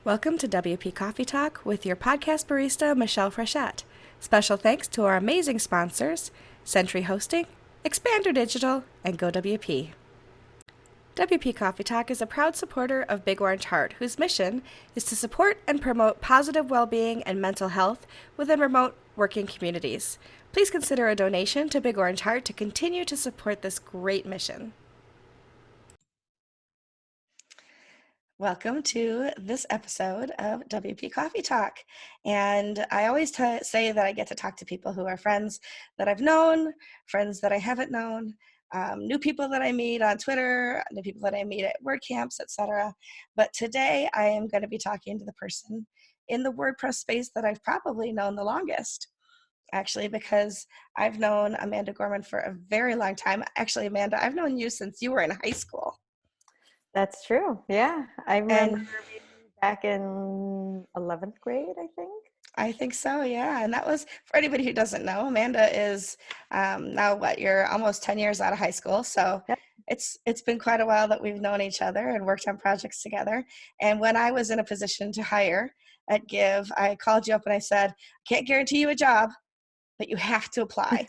Welcome to WP Coffee Talk with your podcast barista, Michelle Frechette. Special thanks to our amazing sponsors, Century Hosting, Expander Digital, and GoWP. WP Coffee Talk is a proud supporter of Big Orange Heart, whose mission is to support and promote positive well-being and mental health within remote working communities. Please consider a donation to Big Orange Heart to continue to support this great mission. Welcome to this episode of WP Coffee Talk. And I always say that I get to talk to people who are friends that I've known, friends that I haven't known, new people that I meet on Twitter, new people that I meet at WordCamps, etc. But today I am going to be talking to the person in the WordPress space that I've probably known the longest. Actually, because I've known Amanda Gorman for a very long time. Actually, Amanda, I've known you since you were in high school. That's true. Yeah. I remember And back in 11th grade, I think. I think so, yeah. And that was, for anybody who doesn't know, Amanda is now you're almost 10 years out of high school. So Yep. it's been quite a while that we've known each other and worked on projects together. And when I was in a position to hire at Give, I called you up and I said, can't guarantee you a job, but you have to apply.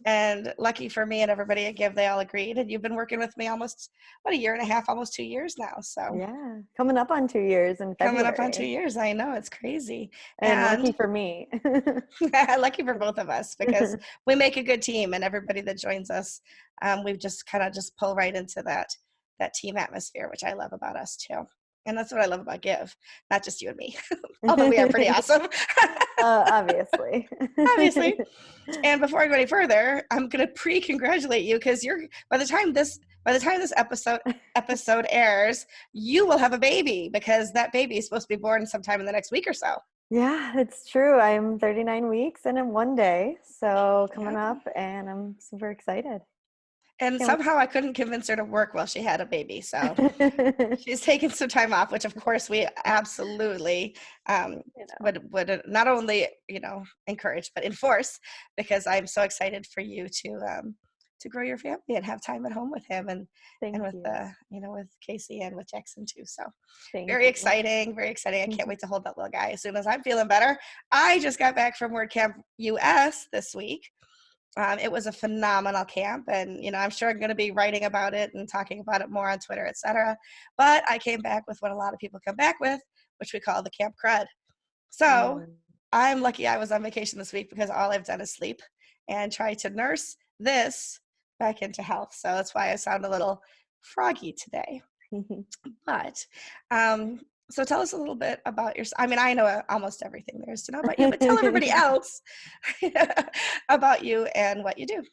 And lucky for me and everybody at Give, they all agreed. And you've been working with me almost about a year and a half, almost 2 years now. So Yeah. Coming up on 2 years in coming up on 2 February. years, I know, it's crazy. And lucky And for me. lucky for both of us because we make a good team, and everybody that joins us, we've just kind of just pull right into that team atmosphere, which I love about us too. And that's what I love about Give, not just you and me, although we are pretty awesome. Obviously. Obviously. And before I go any further, I'm going to pre-congratulate you because you're by the time this episode airs, you will have a baby because that baby is supposed to be born sometime in the next week or so. Yeah, it's true. I'm 39 weeks and in 1 day. So coming Yeah. up, and I'm super excited. And Can't somehow I couldn't convince her to work while she had a baby. So wait. she's taken some time off, which of course we absolutely You know. would not only, encourage, but enforce, because I'm so excited for you to grow your family and have time at home with him and Thank with you. with Casey and with Jackson too. So Thank very you. exciting, very exciting. I can't wait to hold that little guy as soon as I'm feeling better. I just got back from WordCamp US this week. It was a phenomenal camp, and I'm sure I'm going to be writing about it and talking about it more on Twitter, etc. But I came back with what a lot of people come back with, which we call the camp crud. So Mm. I'm lucky I was on vacation this week because all I've done is sleep and try to nurse this back into health. So that's why I sound a little froggy today. But so tell us a little bit about yourself. I mean, I know almost everything there is to know about you, but tell everybody else about you and what you do.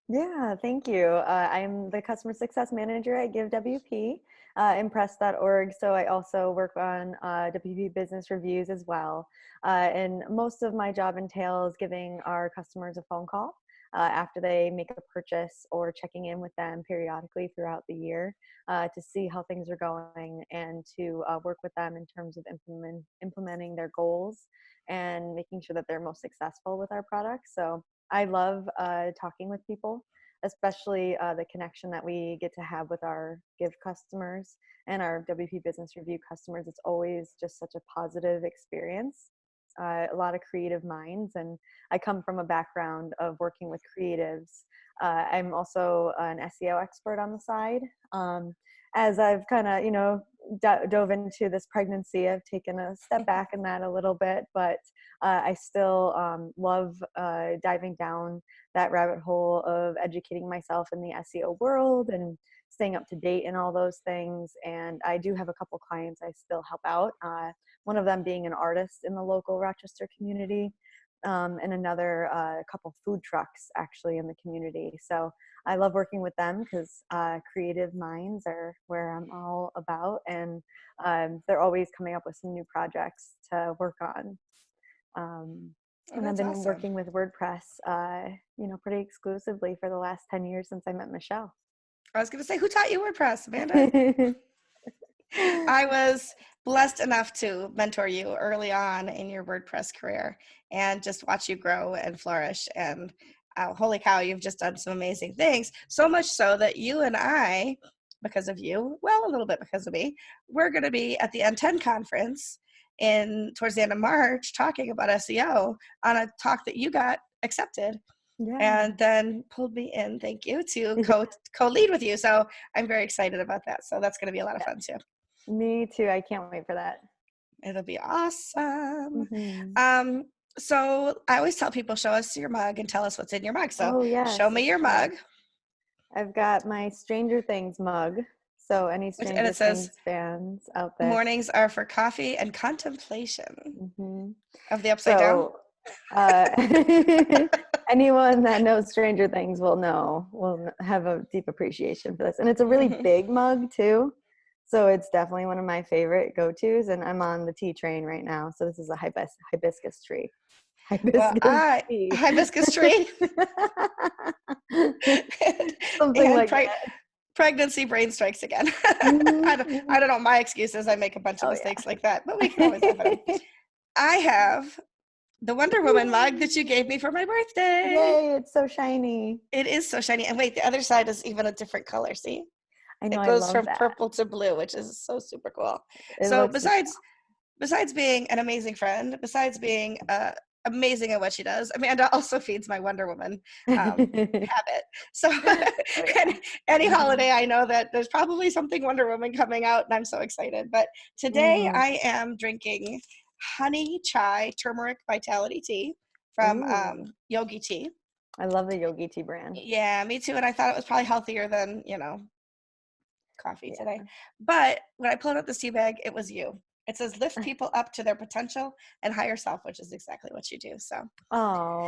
Yeah, thank you. I'm the customer success manager at Give WP, impress.org. So I also work on WP business reviews as well. And most of my job entails giving our customers a phone call after they make a purchase, or checking in with them periodically throughout the year to see how things are going, and to work with them in terms of implementing their goals and making sure that they're most successful with our products. So I love talking with people, especially the connection that we get to have with our Give customers and our WP Business Review customers. It's always just such a positive experience. A lot of creative minds, and I come from a background of working with creatives. I'm also an SEO expert on the side. As I've kind of, dove into this pregnancy, I've taken a step back in that a little bit, but I still love diving down that rabbit hole of educating myself in the SEO world and staying up to date in all those things. And I do have a couple clients I still help out. One of them being an artist in the local Rochester community, and another couple food trucks actually in the community. So I love working with them because creative minds are where I'm all about, and they're always coming up with some new projects to work on. And I've That's been awesome. working with WordPress, pretty exclusively for the last 10 years since I met Michelle. I was going to say, who taught you WordPress, Amanda? I was blessed enough to mentor you early on in your WordPress career and just watch you grow and flourish. And holy cow, you've just done some amazing things. So much so that you and I because of you, well, a little bit because of me. We're going to be at the N10 conference towards the end of March talking about SEO on a talk that you got accepted. Yeah. And then pulled me in, thank you, to co-lead with you. So I'm very excited about that. So that's going to be a lot of fun too. Me too. I can't wait for that. It'll be awesome. Mm-hmm. So I always tell people, show us your mug and tell us what's in your mug. So yes, show me your mug. I've got my Stranger Things mug. So any And Stranger it says, Things fans out there. mornings are for coffee and contemplation Mm-hmm. of the upside down. Anyone that knows Stranger Things will have a deep appreciation for this. And it's a really big mug too. So it's definitely one of my favorite go-tos. And I'm on the tea train right now. So this is a hibiscus tree. Hibiscus tree. Something like that. Pregnancy brain strikes again. I don't know. My excuse is I make a bunch of mistakes like that, but we can always laugh at them. I have the Wonder Woman mug that you gave me for my birthday. Yay, it's so shiny. It is so shiny. And wait, the other side is even a different color. See? I know, it goes I love from that. purple to blue, which is so super cool. It So besides being an amazing friend, besides being amazing at what she does, Amanda also feeds my Wonder Woman habit. So any holiday, I know that there's probably something Wonder Woman coming out, and I'm so excited. But today I am drinking honey chai turmeric vitality tea from Yogi Tea. I love the Yogi Tea brand. Yeah, me too. And I thought it was probably healthier than, coffee today. But when I pulled out this tea bag, it was you. It says lift people up to their potential and higher self, which is exactly what you do. So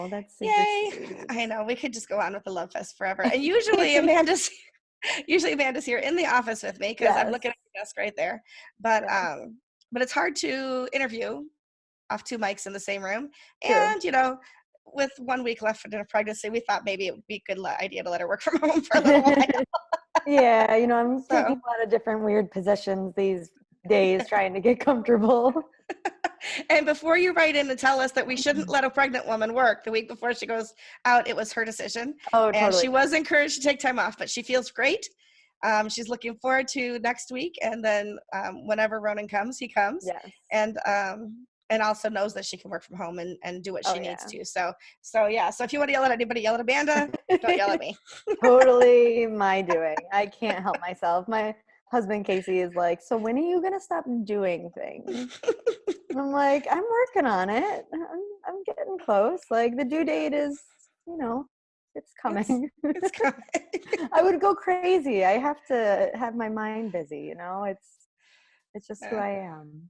that's super sweet. I know, we could just go on with the love fest forever. And usually Amanda's here in the office with me because I'm looking at the desk right there. But it's hard to interview off two mics in the same room. True. And with 1 week left in a pregnancy, we thought maybe it would be a good idea to let her work from home for a little while. Yeah, I'm taking a lot of different weird positions these days trying to get comfortable. And before you write in and tell us that we shouldn't let a pregnant woman work the week before she goes out, it was her decision. Oh, totally. And she was encouraged to take time off, but she feels great. She's looking forward to next week. And then whenever Ronan comes, he comes. Yes. And also knows that she can work from home and do what she needs to. So if you want to yell at anybody, yell at Amanda. Don't yell at me. Totally my doing. I can't help myself. My husband, Casey, is like, so when are you going to stop doing things? I'm like, I'm working on it. I'm getting close. Like the due date is, it's coming. It's coming. I would go crazy. I have to have my mind busy, it's just who I am.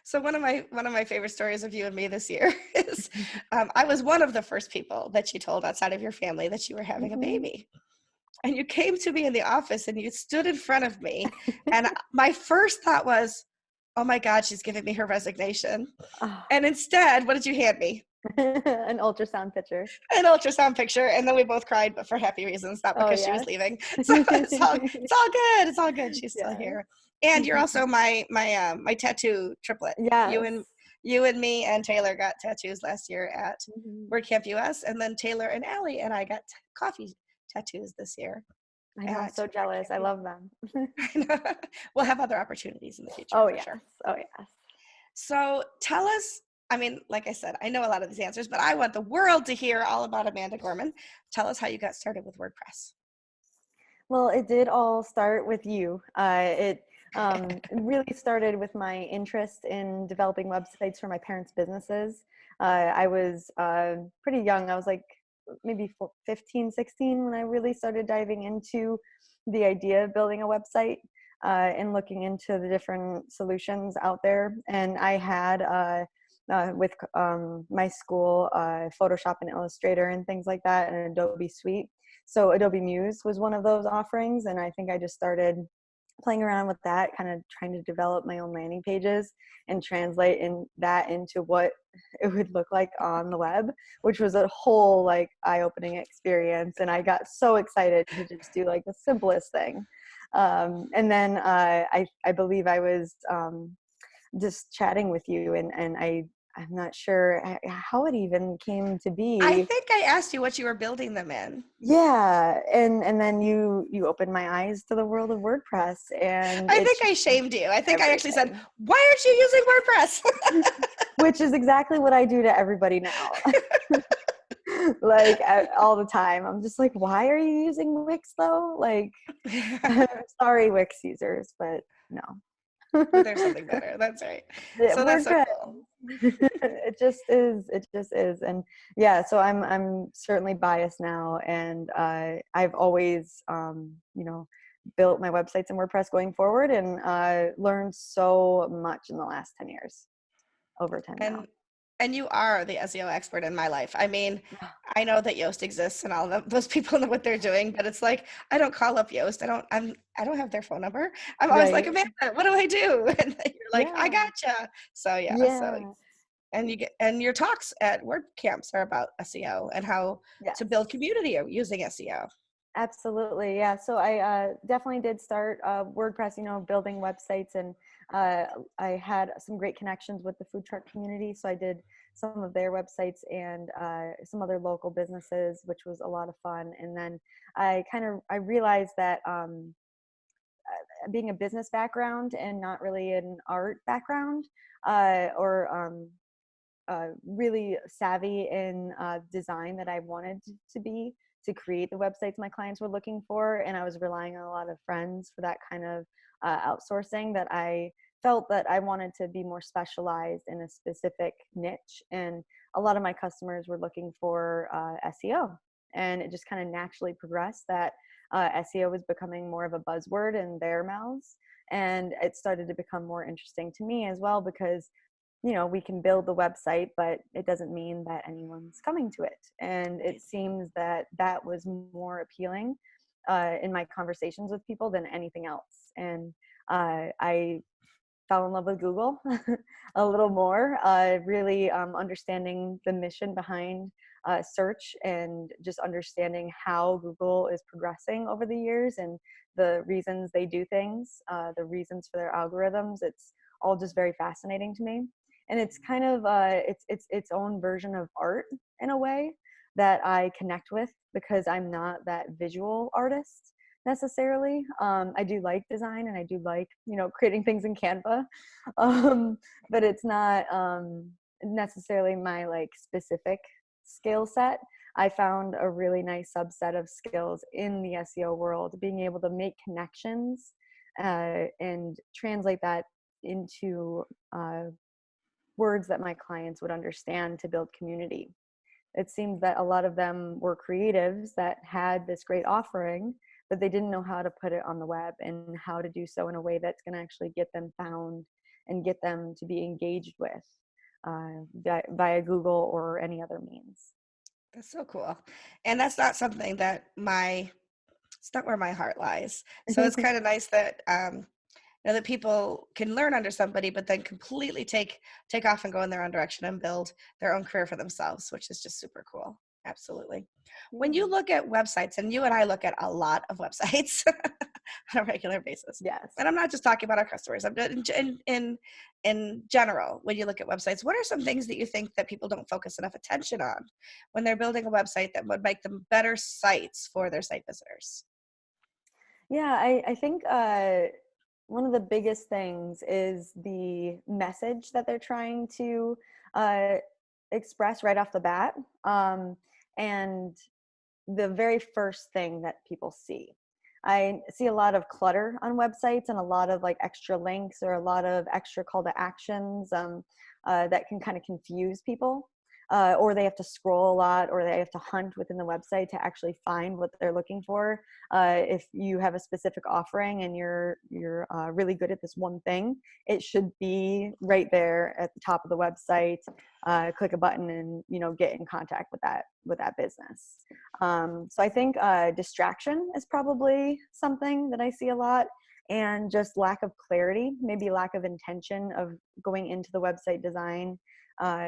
So one of my favorite stories of you and me this year is I was one of the first people that you told outside of your family that you were having a baby. And you came to me in the office and you stood in front of me. And my first thought was, oh my God, she's giving me her resignation. And instead, what did you hand me? An ultrasound picture. An ultrasound picture. And then we both cried, but for happy reasons, not because she was leaving. So it's all good. It's all good. She's still here. And you're also my tattoo triplet. Yeah. You and me and Taylor got tattoos last year at WordCamp US, and then Taylor and Allie and I got coffee tattoos this year. I know, I'm so jealous. I love them. We'll have other opportunities in the future. Oh, yes. Sure. Oh, yes. So tell us, like I said, I know a lot of these answers, but I want the world to hear all about Amanda Gorman. Tell us how you got started with WordPress. Well, it did all start with you. It really started with my interest in developing websites for my parents' businesses. I was pretty young. I was like maybe 15, 16 when I really started diving into the idea of building a website and looking into the different solutions out there. And I had with my school Photoshop and Illustrator and things like that, and Adobe Suite. So Adobe Muse was one of those offerings, and I think I just started playing around with that, kind of trying to develop my own landing pages and translate that into what it would look like on the web, which was a whole eye-opening experience. And I got so excited to just do the simplest thing. And then I believe I was just chatting with you, and I'm not sure how it even came to I be. think I asked you what you were building them in. Yeah, and then you opened my eyes to the world of WordPress, and I it think I changed shamed you. I think I actually said, everything. why aren't you using WordPress? Which is exactly what I do to everybody now. Like all the time. I'm just like, why are you using Wix though? Like, sorry, Wix users, but no. There's something better. That's right. So We're that's so good. cool. It just is. It just is. And yeah, so I'm certainly biased now, and I've always built my websites in WordPress going forward, and learned so much in the last 10 years, over 10 now. And you are the SEO expert in my life. I mean, I know that Yoast exists and all of those people know what they're doing, but it's like I don't call up Yoast. I don't have their phone number. I'm always like, Right. Amanda, what do I do? And you're like, I Yeah. gotcha. So yeah, so Yeah. and your talks at WordCamps are about SEO and how to build Yes. community using SEO. Absolutely. Yeah. So I definitely did start WordPress, building websites, and uh, I had some great connections with the food truck community. So I did some of their websites and some other local businesses, which was a lot of fun. And then I realized that being a business background and not really an art background, or really savvy in design that I wanted to be, to create the websites my clients were looking for. And I was relying on a lot of friends for that kind of outsourcing, that I felt that I wanted to be more specialized in a specific niche. And a lot of my customers were looking for SEO. And it just kind of naturally progressed that SEO was becoming more of a buzzword in their mouths. And it started to become more interesting to me as well, because we can build the website, but it doesn't mean that anyone's coming to it. And it seems that that was more appealing in my conversations with people than anything else. And I fell in love with Google a little more, really understanding the mission behind search, and just understanding how Google is progressing over the years, and the reasons they do things, the reasons for their algorithms. It's all just very fascinating to me. And it's kind of its own version of art in a way that I connect with, because I'm not that visual artist necessarily. I do like design, and I do like creating things in Canva, but it's not necessarily my like specific skill set. I found a really nice subset of skills in the SEO world, being able to make connections and translate that into words that my clients would understand, to build community. It seems that a lot of them were creatives that had this great offering, but they didn't know how to put it on the web, and how to do so in a way that's going to actually get them found and get them to be engaged with via Google or any other means. That's so cool. And that's not something that it's not where my heart lies. So it's kind of nice that that people can learn under somebody, but then completely take off and go in their own direction and build their own career for themselves, which is just super cool. Absolutely. When you Yeah. look at websites, and you and I look at a lot of websites on a regular basis, Yes. and I'm not just talking about our customers, I'm in general. When you look at websites, what are some things that you think that people don't focus enough attention on when they're building a website that would make them better sites for their site visitors? Yeah, I think one of the biggest things is the message that they're trying to uh, express right off the bat. And the very first thing that people see. I see a lot of clutter on websites, and a lot of like extra links, or a lot of extra call to actions that can kind of confuse people. Or they have to scroll a lot, or they have to hunt within the website to actually find what they're looking for. If you have a specific offering and you're really good at this one thing, it should be right there at the top of the website. Click a button and get in contact with that business. So I think distraction is probably something that I see a lot, and just lack of clarity, maybe lack of intention of going into the website design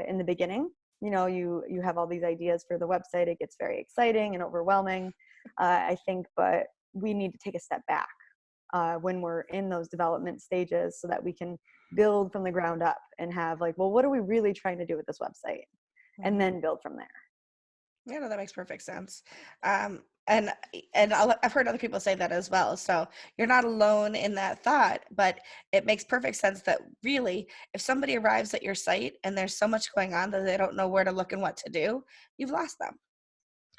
in the beginning. You have all these ideas for the website. It gets very exciting and overwhelming, I think, but we need to take a step back when we're in those development stages, so that we can build from the ground up and have like, well, what are we really trying to do with this website? And Mhm. then build from there. Yeah, no, that makes perfect sense. Um, and I've heard other people say that as well. So you're not alone in that thought, but it makes perfect sense that really, if somebody arrives at your site and there's so much going on that they don't know where to look and what to do, you've lost them.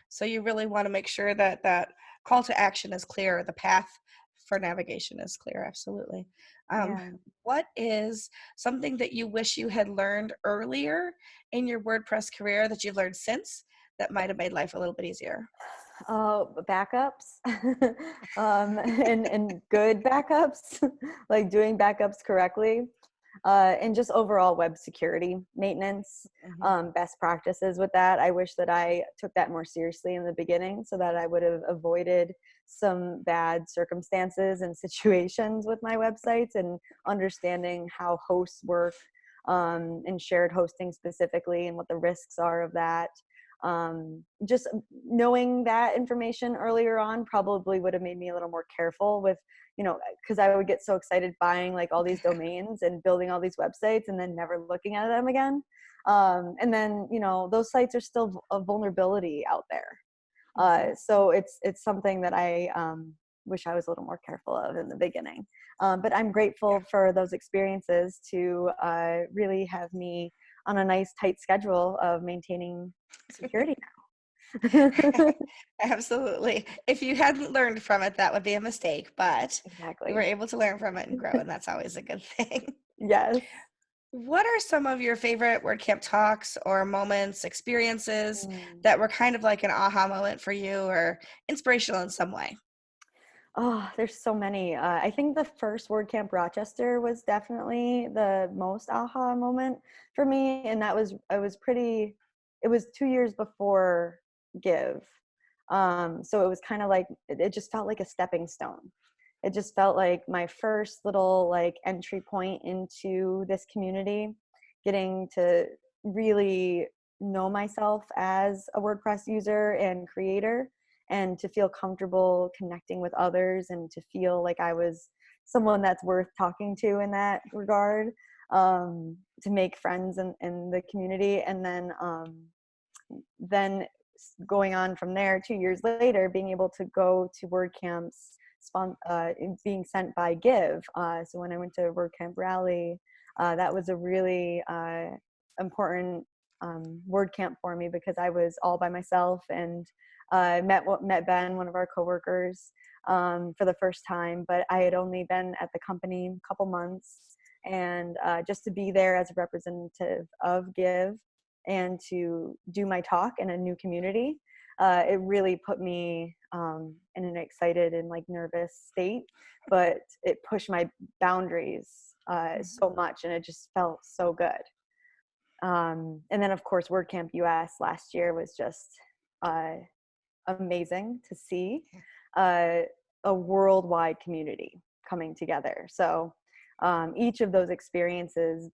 So you really want to make sure that that call to action is clear, the path for navigation is clear. Absolutely. Um, Yeah. what is something that you wish you had learned earlier in your WordPress career that you've learned since that might have made life a little bit easier? Backups, and good backups, like doing backups correctly, and just overall web security maintenance, Mhm. best practices with that. I wish that I took that more seriously in the beginning so that I would have avoided some bad circumstances and situations with my websites, and understanding how hosts work, and shared hosting specifically, and what the risks are of that. Just knowing that information earlier on probably would have made me a little more careful with, because I would get so excited buying like all these domains and building all these websites and then never looking at them again. And then, those sites are still a vulnerability out there. Mhm. So it's something that I wish I was a little more careful of in the beginning. But I'm grateful for those experiences to really have me on a nice tight schedule of maintaining security now. Absolutely. If you hadn't learned from it, that would be a mistake, but you were Exactly. able to learn from it and grow, and that's always a good thing. Yes. What are some of your favorite WordCamp talks or moments, experiences Mm. that were kind of like an aha moment for you or inspirational in some way? Oh, there's so many. I think the first WordCamp Rochester was definitely the most aha moment for me, and it was 2 years before Give. So it was kind of like it just felt like a stepping stone. It just felt like my first little like entry point into this community, getting to really know myself as a WordPress user and creator, and to feel comfortable connecting with others, and to feel like I was someone that's worth talking to in that regard, to make friends in the community. And then going on from there, 2 years later, being able to go to WordCamps, being sent by Give. So when I went to WordCamp Rally, that was a really important WordCamp for me, because I was all by myself, and met Ben, one of our coworkers, for the first time. But I had only been at the company a couple months, and just to be there as a representative of Give and to do my talk in a new community, it really put me in an excited and like nervous state, but it pushed my boundaries Mhm. so much, and it just felt so good. And then of course WordCamp US last year was just uh, amazing to see, uh, a worldwide community coming together. So each of those experiences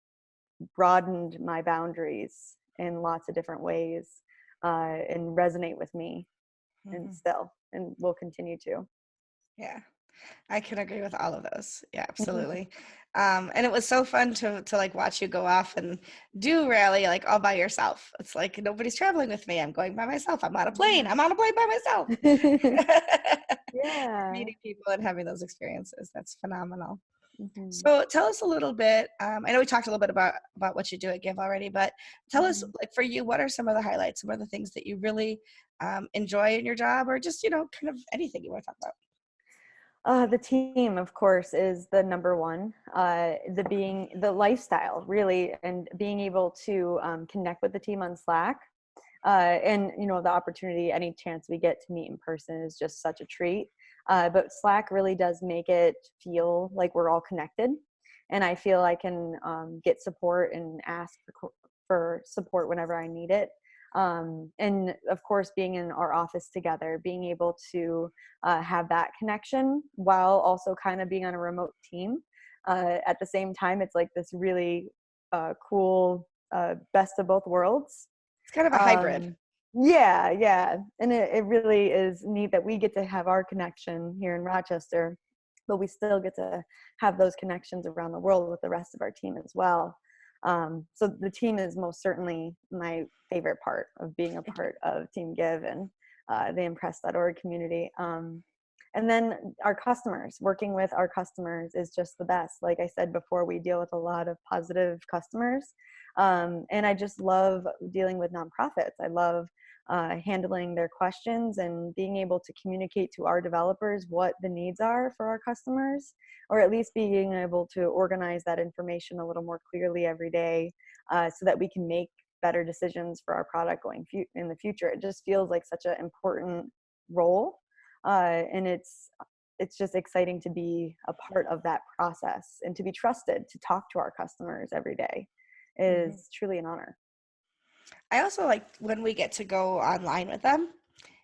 broadened my boundaries in lots of different ways, and resonate with me, and Mhm. still, and will continue to. Yeah, I can agree with all of those. Yeah, absolutely. And it was so fun to like watch you go off and do rally like all by yourself. It's like nobody's traveling with me. I'm going by myself. I'm on a plane. Yeah. I'm on a plane by myself. Yeah. Meeting people and having those experiences. That's phenomenal. Mhm. So tell us a little bit. I know we talked a little bit about what you do at Give already, but tell us, Mhm. like for you, what are some of the highlights? Some of the things that you really enjoy in your job, or just kind of anything you want to talk about. The team, of course, is the number one. The lifestyle, really, and being able to connect with the team on Slack, and the opportunity, any chance we get to meet in person, is just such a treat. But Slack really does make it feel like we're all connected, and I feel I can get support and ask for support whenever I need it. And of course, being in our office together, being able to have that connection while also kind of being on a remote team. At the same time, it's like this really cool best of both worlds. It's kind of a hybrid. Yeah, yeah. And it really is neat that we get to have our connection here in Rochester, but we still get to have those connections around the world with the rest of our team as well. So the team is most certainly my favorite part of being a part of Team Give and the Impress.org community. And then our customers, working with our customers is just the best. Like I said before, we deal with a lot of positive customers. And I just love dealing with nonprofits. I love handling their questions and being able to communicate to our developers what the needs are for our customers, or at least being able to organize that information a little more clearly every day so that we can make better decisions for our product going in the future. It just feels like such an important role. And it's just exciting to be a part of that process and to be trusted to talk to our customers every day is truly an honor. I also like when we get to go online with them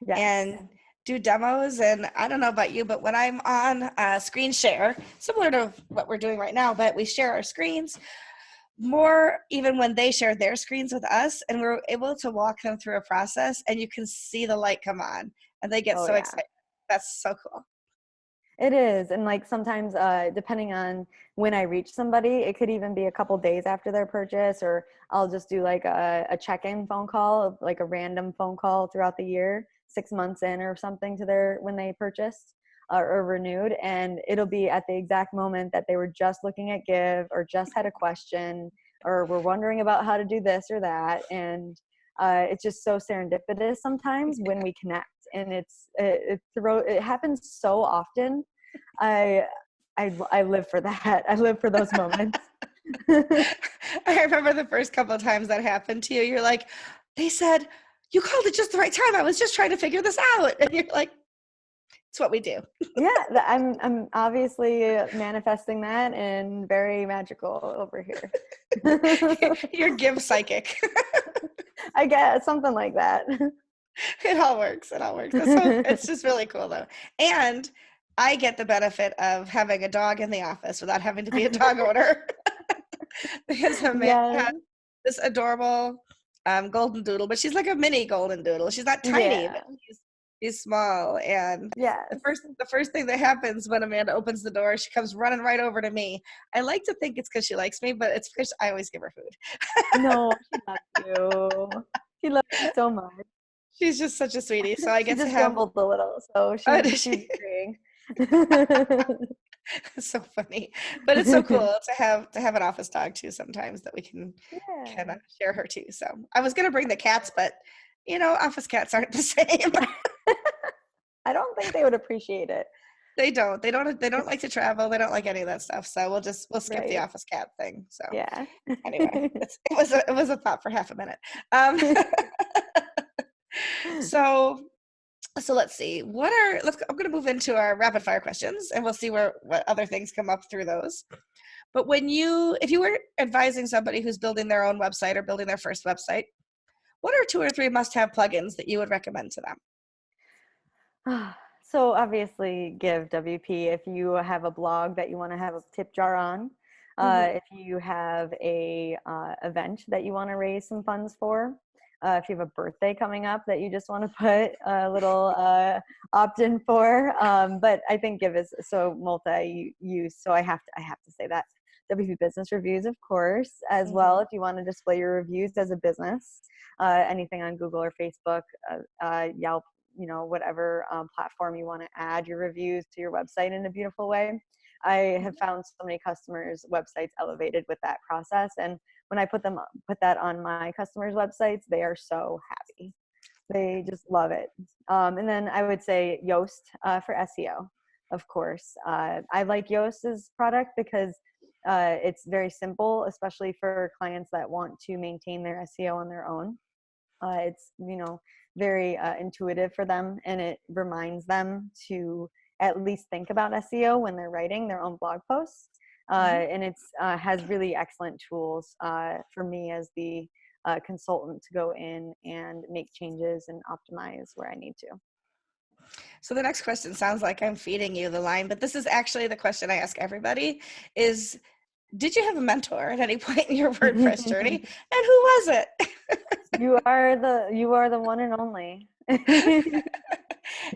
and do demos. And I don't know about you, but when I'm on screen share, similar to what we're doing right now, but we share our screens more even when they share their screens with us, and we're able to walk them through a process and you can see the light come on and they get so excited. That's so cool. It is. And like sometimes depending on when I reach somebody, it could even be a couple days after their purchase, or I'll just do like a check-in phone call, like a random phone call throughout the year, 6 months in or something to when they purchased or renewed. And it'll be at the exact moment that they were just looking at Give or just had a question or were wondering about how to do this or that. And it's just so serendipitous sometimes when we connect. And it happens so often. I live for that. I live for those moments. I remember the first couple of times that happened to you. You're like, they said, you called at just the right time. I was just trying to figure this out. And you're like, it's what we do. Yeah, I'm obviously manifesting that and very magical over here. You're Give psychic. I guess something like that. It all works. It's just really cool though. And I get the benefit of having a dog in the office without having to be a dog owner. Because Amanda has this adorable golden doodle, but she's like a mini golden doodle. She's not tiny, but she's small. And the first thing that happens when Amanda opens the door, she comes running right over to me. I like to think it's because she likes me, but it's because I always give her food. No, she loves you. She loves you so much. She's just such a sweetie. So I get to have grumbled a little, so she's agreeing. It's so funny, but it's so cool to have an office dog too sometimes that we can share her too. So I was gonna bring the cats, but office cats aren't the same. I don't think they would appreciate it. They don't like to travel. They don't like any of that stuff. So we'll skip the office cat thing. So anyway, it was a thought for half a minute. So let's see. I'm going to move into our rapid fire questions, and we'll see what other things come up through those. But if you were advising somebody who's building their own website or building their first website, what are 2 or 3 must-have plugins that you would recommend to them? So obviously Give WP if you have a blog that you want to have a tip jar on. If you have a event that you want to raise some funds for. If you have a birthday coming up that you just want to put a little opt-in for. But I think Give is so multi-use, so I have to say that. WP Business Reviews, of course, as well, if you want to display your reviews as a business. Anything on Google or Facebook, Yelp, whatever platform you want to add your reviews to your website in a beautiful way. I have found so many customers' websites elevated with that process, and when I put that on my customers' websites, they are so happy. They just love it. And then I would say Yoast for SEO, of course. I like Yoast's product because it's very simple, especially for clients that want to maintain their SEO on their own. It's very intuitive for them, and it reminds them to at least think about SEO when they're writing their own blog posts. And it's has really excellent tools for me as the consultant to go in and make changes and optimize where I need to. So the next question sounds like I'm feeding you the line, but this is actually the question I ask everybody is, did you have a mentor at any point in your WordPress journey? And who was it? You are the one and only. It's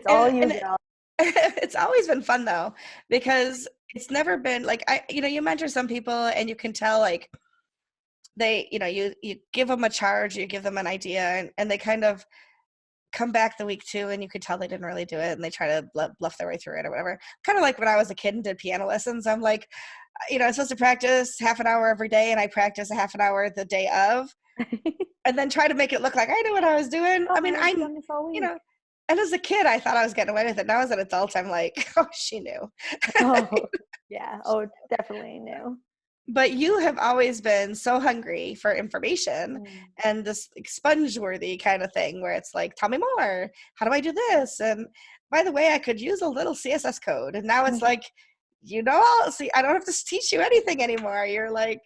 all you, girl. It's always been fun though, because it's never been like you mentor some people and you can tell like they, you give them a charge, you give them an idea, and they kind of come back the week two and you could tell they didn't really do it and they try to bluff their way through it or whatever. Kind of like when I was a kid and did piano lessons, I'm like, I'm supposed to practice half an hour every day and I practice a half an hour the day of, and then try to make it look like I knew what I was doing. Oh, I mean, I've done this all week. And as a kid, I thought I was getting away with it. Now as an adult, I'm like, oh, she knew. Oh, yeah. Oh, definitely new. But you have always been so hungry for information Mm. and this like, sponge-worthy kind of thing where it's like, tell me more. How do I do this? And by the way, I could use a little CSS code. And now it's like, see, I don't have to teach you anything anymore. You're like,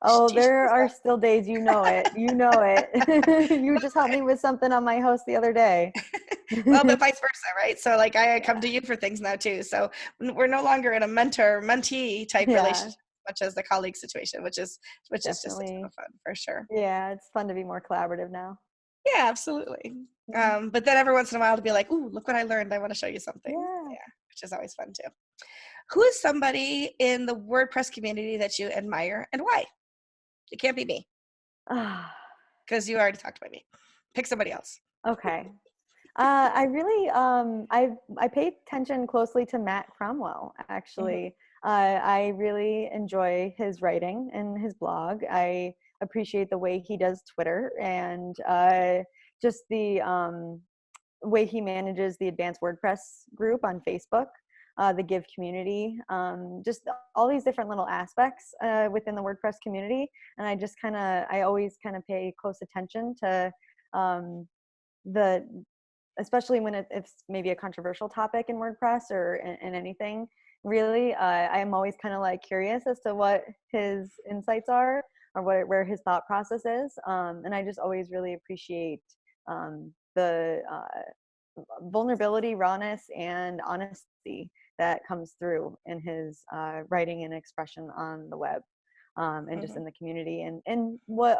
Oh, teach there me are stuff. still days, you know it. You know it. You just helped me with something on my house the other day. Well, but vice versa, right? So like I come Yeah. to you for things now too. So we're no longer in a mentor-mentee type Yeah, relationship, much as the colleague situation, which is just a ton definitely. of fun for sure. Yeah, it's fun to be more collaborative now. Yeah, absolutely. Mhm. But then every once in a while to be like, ooh, look what I learned. I want to show you something. Yeah. Yeah, which is always fun too. Who is somebody in the WordPress community that you admire and why? It can't be me Ah, because you already talked about me. Pick somebody else. okay. I really I pay attention closely to Matt Cromwell Hmm. actually. I really enjoy his writing and his blog. I appreciate the way he does Twitter and just the way he manages the advanced WordPress group on Facebook, the Give community, just all these different little aspects within the WordPress community. And I always kind of pay close attention to um, the especially when it's maybe a controversial topic in WordPress or in anything really. I'm always kind of like curious as to what his insights are or where his thought process is. And I just always really appreciate the vulnerability, rawness, and honesty that comes through in his writing and expression on the web, and just Hmm. in the community, and what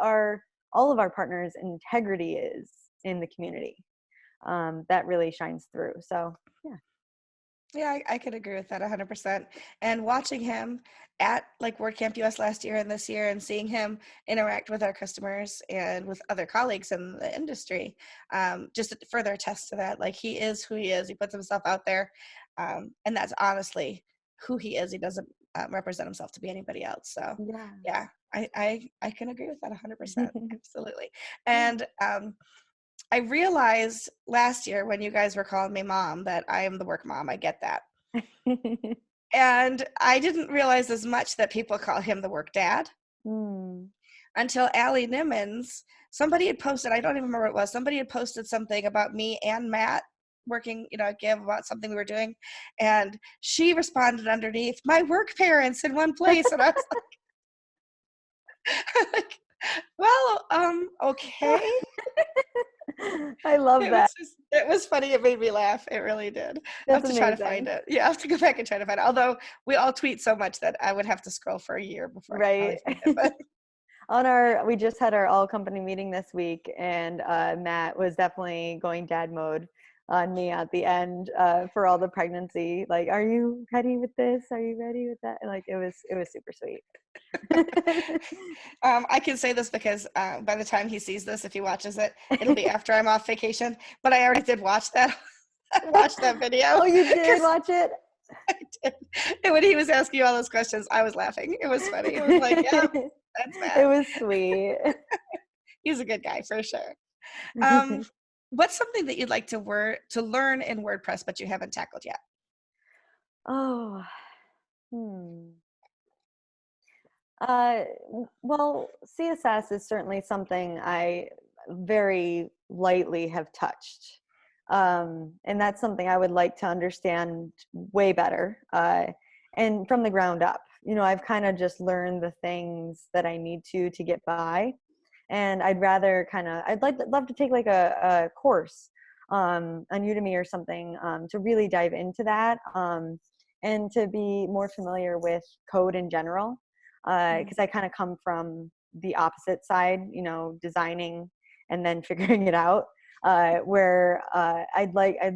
all of our partners' integrity is in the community. That really shines through. So yeah. Yeah, I could agree with that 100%. And watching him at like WordCamp US last year and this year and seeing him interact with our customers and with other colleagues in the industry, just further attests to that. Like he is who he is. He puts himself out there. And that's honestly who he is. He doesn't represent himself to be anybody else. So Yeah. yeah, I can agree with that 100%. Absolutely. Yeah. And I realized last year when you guys were calling me mom that I am the work mom. I get that. And I didn't realize as much that people call him the work dad Mm. until Allie Nimmons, somebody had posted, I don't even remember what it was, somebody had posted something about me and Matt working, at Give about something we were doing. And she responded underneath, my work parents in one place. And I was like, well, okay. I love that. It was funny. It made me laugh. It really did. I have That's to try to find amazing. it. Yeah, I have to go back and try to find it. Although we all tweet so much that I would have to scroll for a year before I could Right. probably find it. But We just had our all company meeting this week, and Matt was definitely going dad mode on me at the end for all the pregnancy. Like, are you ready with this? Are you ready with that? And, like, it was super sweet. I can say this because by the time he sees this, if he watches it, it'll be after I'm off vacation. But I already did watch that. I watched that video Oh, you did because watch it? I did. And when he was asking you all those questions, I was laughing. It was funny. It was like, yeah, that's It Matt. was sweet. He's a good guy for sure. Um, what's something that you'd like to learn in WordPress but you haven't tackled yet? Oh, hmm. Uh, well, CSS is certainly something I very lightly have touched. And that's something I would like to understand way better, and from the ground up. I've kind of just learned the things that I need to get by. And love to take like a course on Udemy or something, to really dive into that, and to be more familiar with code in general, Mhm. because I kind of come from the opposite side, designing and then figuring it out. where I'd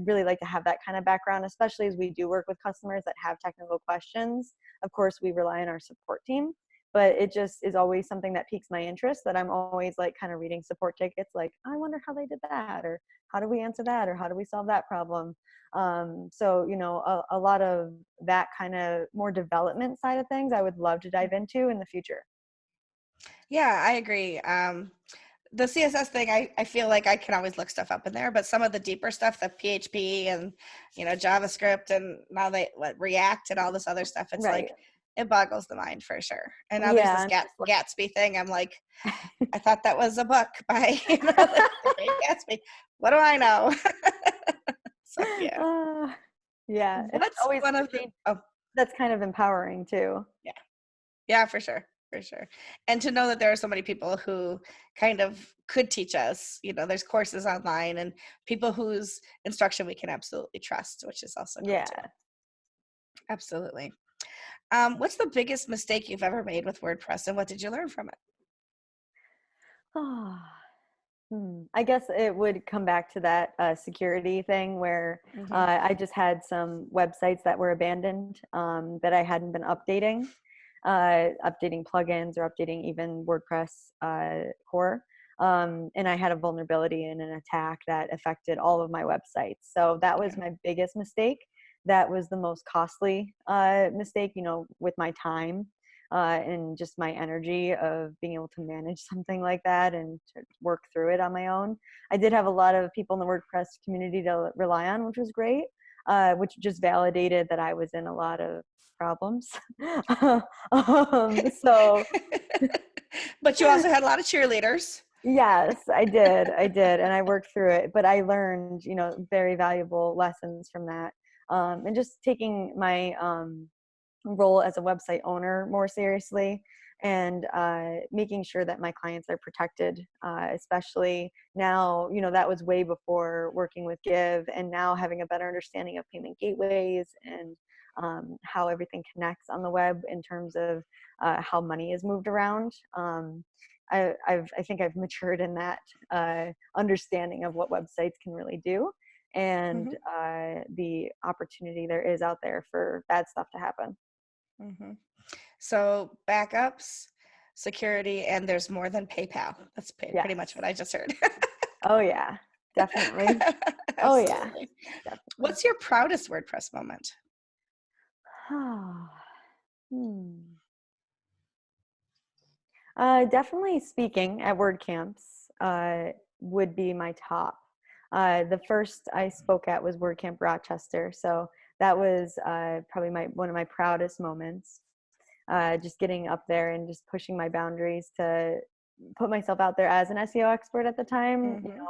really like to have that kind of background, especially as we do work with customers that have technical questions. Of course, we rely on our support team, but it just is always something that piques my interest, that I'm always like kind of reading support tickets, like, I wonder how they did that, or how do we answer that, or how do we solve that problem. So, a lot of that kind of more development side of things I would love to dive into in the future. Yeah, I agree. The CSS thing, I feel like I can always look stuff up in there, but some of the deeper stuff, the PHP and JavaScript, and now React and all this other stuff, it's Right. like it boggles the mind for sure. And now there's this Yeah. Gatsby thing. I'm like, I thought that was a book by the Great Gatsby. What do I know? So yeah. uh, yeah. And it's What's always one of the change oh that's kind of empowering too. yeah. Yeah, for sure. For sure. And to know that there are so many people who kind of could teach us, there's courses online and people whose instruction we can absolutely trust, which is also cool too. Yeah. Absolutely. What's the biggest mistake you've ever made with WordPress and what did you learn from it? I guess it would come back to that security thing where Mm-hmm. I just had some websites that were abandoned that I hadn't been updating plugins or updating even WordPress core. And I had a vulnerability in an attack that affected all of my websites. So that was Yeah. my biggest mistake. That was the most costly mistake, with my time and just my energy of being able to manage something like that and to work through it on my own. I did have a lot of people in the WordPress community to rely on, which was great, which just validated that I was in a lot of problems. So But you also had a lot of cheerleaders. yes, I did, and I worked through it. But I learned, very valuable lessons from that, and just taking my role as a website owner more seriously, and making sure that my clients are protected, especially now. That was way before working with Give, and now having a better understanding of payment gateways and how everything connects on the web in terms of how money is moved around. I think I've matured in that understanding of what websites can really do, and Mm-hmm. the opportunity there is out there for bad stuff to happen. Mm-hmm. So backups, security, and there's more than PayPal. That's pretty much Yes. what I just heard. Oh yeah, definitely. Oh yeah, Absolutely. definitely. What's your proudest WordPress moment? Hmm. Definitely speaking at WordCamps would be my top. The first I spoke at was WordCamp Rochester, so that was probably one of my proudest moments. Just getting up there and just pushing my boundaries to put myself out there as an SEO expert at the time. Mm-hmm.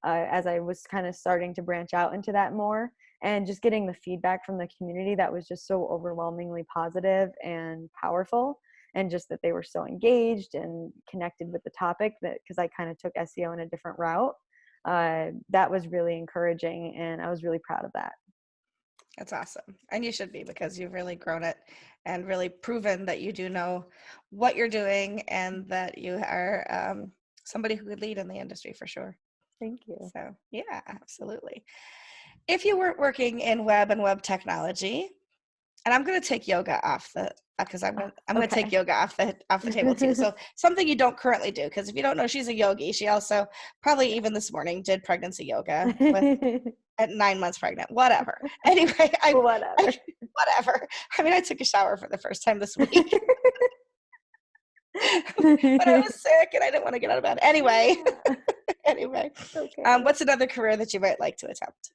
As I was kind of starting to branch out into that more, and just getting the feedback from the community that was just so overwhelmingly positive and powerful, and just that they were so engaged and connected with the topic, that because I kind of took SEO in a different route, that was really encouraging, and I was really proud of that. That's awesome. And you should be because you've really grown it and really proven that you do know what you're doing and that you are somebody who could lead in the industry for sure. Thank you. So, yeah, absolutely. If you weren't working in web and web technology, and I'm going to take yoga off the because I'm going to take Okay. yoga off the table too. So something you don't currently do, because if you don't know, she's a yogi. She also probably Yeah. even this morning did pregnancy yoga with at 9 months pregnant. Whatever. Anyway, I Whatever. whatever. I mean, I took a shower for the first time this week, but I was sick and I didn't want to get out of bed. Anyway, anyway, Okay. what's another career that you might like to attempt?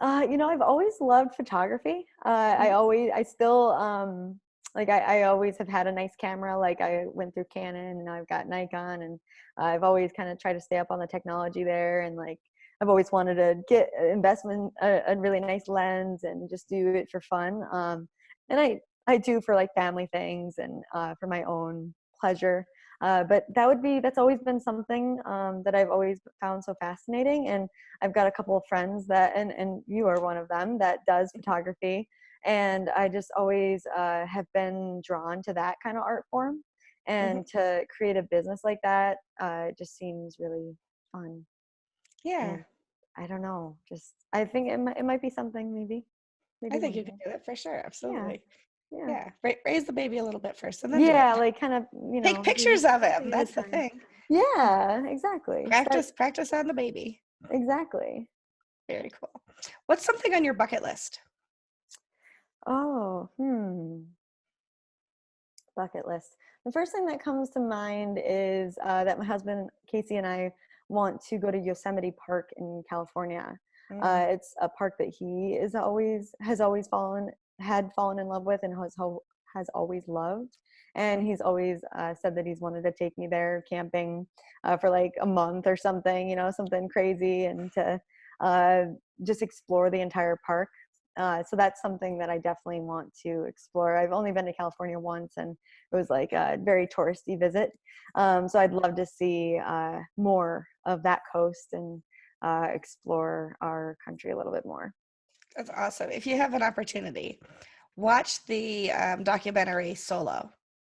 I've always loved photography. Mhm. I still, like, I always have had a nice camera. Like, I went through Canon and I've got Nikon, and I've always kind of tried to stay up on the technology there. And like, I've always wanted to get investment, a really nice lens and just do it for fun. And I do for like family things and for my own pleasure. But that's always been something that I've always found so fascinating. And I've got a couple of friends and you are one of them, that does photography. And I just always have been drawn to that kind of art form. Mhm. And to create a business like that just seems really fun. Yeah. And I don't know. Just I think it might be something maybe I maybe think one you can day. do that for sure. Yeah, Absolutely. yeah, Yeah. Raise the baby a little bit first and then do yeah. it. Like kind of Take pictures of one him. thing at a That's the time. thing. Yeah, exactly. Start Practice on the baby. exactly. Very cool. What's something on your bucket list? Oh, bucket list. The first thing that comes to mind is that my husband Casey and I want to go to Yosemite Park in California. Mm, It's a park that he is always has always fallen in love with and has always loved. And mm. he's always said that he's wanted to take me there camping for like a month or something, something crazy, and to uh, just explore the entire park. So that's something that I definitely want to explore. I've only been to California once, and it was like a very touristy visit. So I'd love to see more of that coast and explore our country a little bit more. That's awesome. If you have an opportunity, watch the documentary Solo.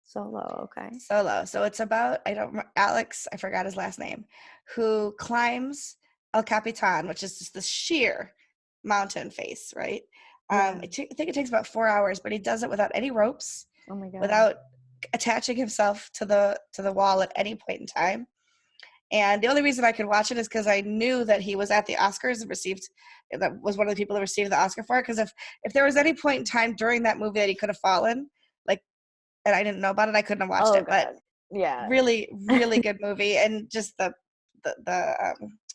Solo, okay. Solo. So it's about, Alex, I forgot his last name, who climbs El Capitan, which is just this sheer mountain face, right? Yeah. I think it takes about 4 hours, but he does it without any ropes, Oh my God. without attaching himself to the wall at any point in time. And the only reason I could watch it is because I knew that he was at the Oscars and that was one of the people that received the Oscar for it. Because if there was any point in time during that movie that he could have fallen, like, and I didn't know about it, I couldn't have watched Oh it. But God. Yeah. really, really good movie, and just the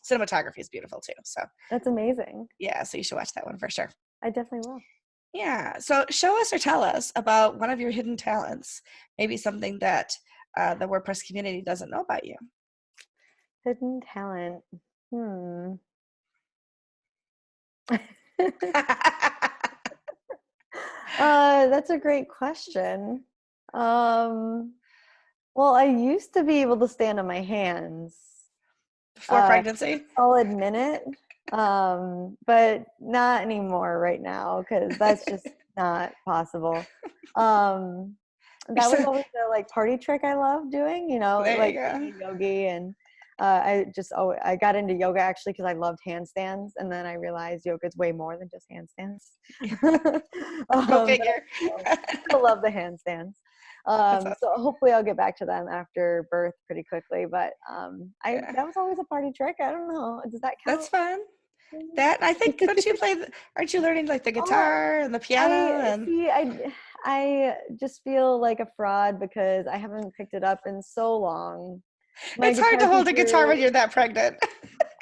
cinematography is beautiful too. So That's amazing. yeah, so you should watch that one for sure. I definitely will. Yeah. So show us or tell us about one of your hidden talents, maybe something that the WordPress community doesn't know about you. Hidden talent. Hmm. That's a great question. Um, well, I used to be able to stand on my hands Before for a pregnancy. solid minute, but not anymore right now because that's just not possible. Um, that was always the like party trick I love doing, There you like go. being a yogi, and I got into yoga actually because I loved handstands, and then I realized yoga is way more than just handstands. Go But figure. still love the handstands. That's So awesome. hopefully I'll get back to them after birth pretty quickly. But I Yeah, that was always a party trick. I don't know. Does that that's count? fun. That I think, don't you play? Aren't you learning like the Oh, guitar and the piano? I And see. I just feel like a fraud because I haven't picked it up in so long. My it's hard guitar to hold a guitar teacher, when you're that pregnant.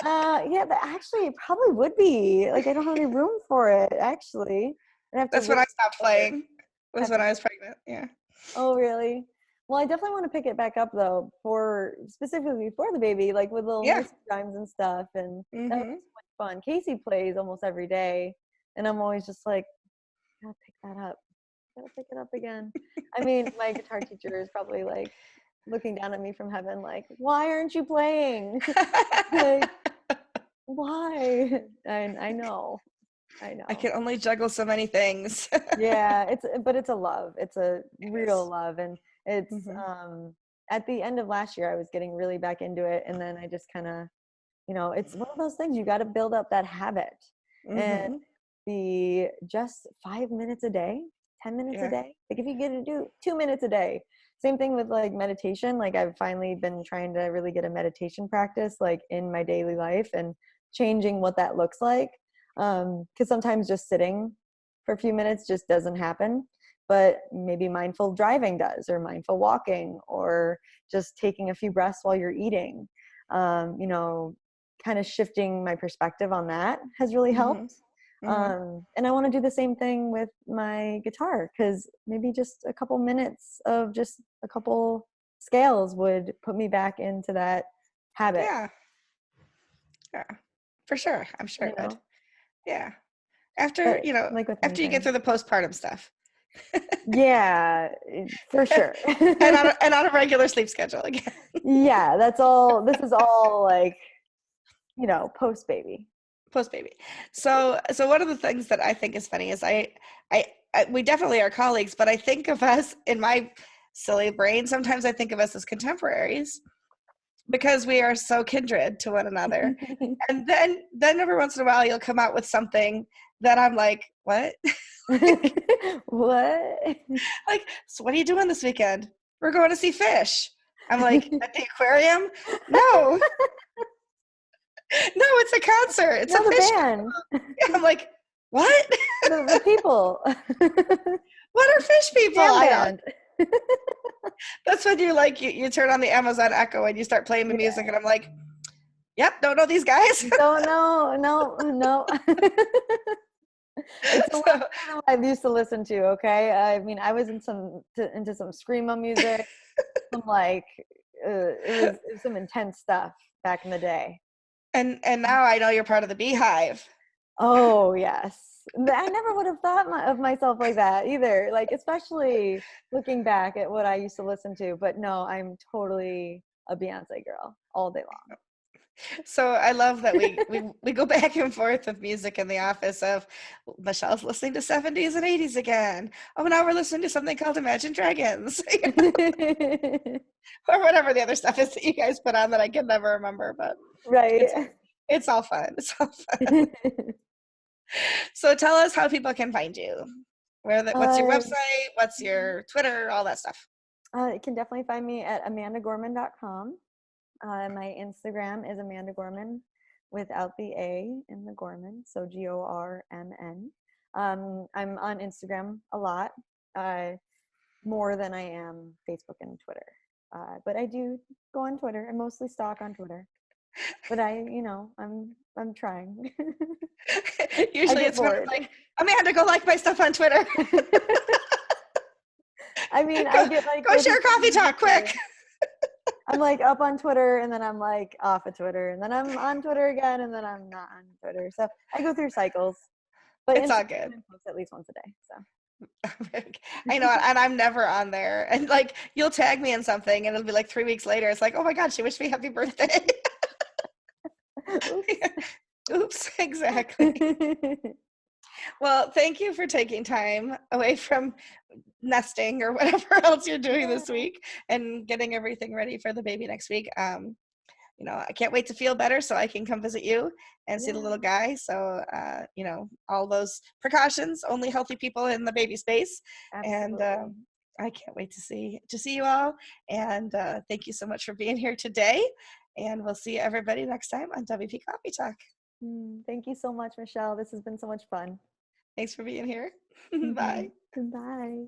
yeah, but actually it probably would be. Like I don't have any room for it, actually. I have to That's when really I stopped playing. Was have when to I was pregnant. Yeah. Oh, really? Well, I definitely want to pick it back up though, for specifically for the baby, like with little Yeah. nursery rhymes and stuff. And that was Mm-hmm. so much fun. Casey plays almost every day, and I'm always just like, gotta pick that up. Gotta pick it up again. I mean, my guitar teacher is probably like looking down at me from heaven, like, why aren't you playing? Like, why? And I know, I I know. can only juggle so many things. Yeah, but it's a love. It's a real Yes. love, and it's Mm-hmm. at the end of last year I was getting really back into it, and then I just kind of, it's one of those things you got to build up that habit. And Mm-hmm. the just 5 minutes a day, 10 minutes a Yeah. day, like if you get to do 2 minutes a day. Same thing with like meditation. Like I've finally been trying to really get a meditation practice like in my daily life and changing what that looks like. Because sometimes just sitting for a few minutes just doesn't happen, but maybe mindful driving does, or mindful walking, or just taking a few breaths while you're eating. um, you know Kind of shifting my perspective on that has really Mm-hmm. helped. Mm-hmm. And I want to do the same thing with my guitar, because maybe just a couple minutes of just a couple scales would put me back into that habit, Yeah. Yeah. For sure. I'm sure you it would. know Yeah. After, but like with after you get anything. through the postpartum stuff. Yeah, for sure. And on a regular sleep schedule again. Yeah, that's all. This is all like, post baby. Post baby. So one of the things that I think is funny is I we definitely are colleagues, but I think of us in my silly brain, sometimes I think of us as contemporaries because we are so kindred to one another. And then every once in a while you'll come out with something that I'm like, what? What? Like, so what are you doing this weekend? We're going to see fish. I'm like, at the aquarium? No, no, it's a concert. It's a No, the fish. band. I'm like, what? The people. What are fish people? Jam I don't. band. That's when you turn on the Amazon Echo and you start playing the music, and I'm like, yep, don't know these guys. Don't know. No. It's a lot So, better than what I used to listen to. Okay, I mean, I was into some screamo music, some like it was some intense stuff back in the day. and now I know you're part of the Beehive. Oh yes, I never would have thought of myself like that either. Like especially looking back at what I used to listen to. But no, I'm totally a Beyonce girl all day long. So I love that we go back and forth with music in the office of Michelle's listening to 70s and 80s again. Oh, now we're listening to something called Imagine Dragons or whatever the other stuff is that you guys put on that I can never remember, but it's Right. it's all fun. It's all fun. So tell us how people can find you. What's your uh, website? What's your Twitter? All that stuff. you can definitely find me at amandagorman.com. My Instagram is Amanda Gorman without the A in the Gorman, so Gormn. I'm on Instagram a lot, more than I am Facebook and Twitter. But I do go on Twitter. I mostly stalk on Twitter. But I'm trying. I Usually get it's when I'm bored. like, Amanda, go like my stuff on Twitter. I mean, go I get like go share Coffee 30 seconds Talk a day. quick. I'm like up on Twitter and then I'm like off of Twitter and then I'm on Twitter again and then I'm not on Twitter. So I go through cycles, but It's all Instagram good. I post at least once a day. I know, and I'm never on there. And like, you'll tag me in something, and it'll be like 3 weeks later. It's like, oh my God, she wished me happy birthday. So, Oops, exactly. oops. Well, thank you for taking time away from nesting or whatever else you're doing this Yeah. week and getting everything ready for the baby next week. I can't wait to feel better so I can come visit you and see the little Yeah, guy. So, all those precautions, only healthy people in the baby space. And absolutely. I can't wait to see you all. And thank you so much for being here today. And we'll see everybody next time on WP Coffee Talk. Thank you so much, Michelle. This has been so much fun. Thanks for being here. Bye. Goodbye.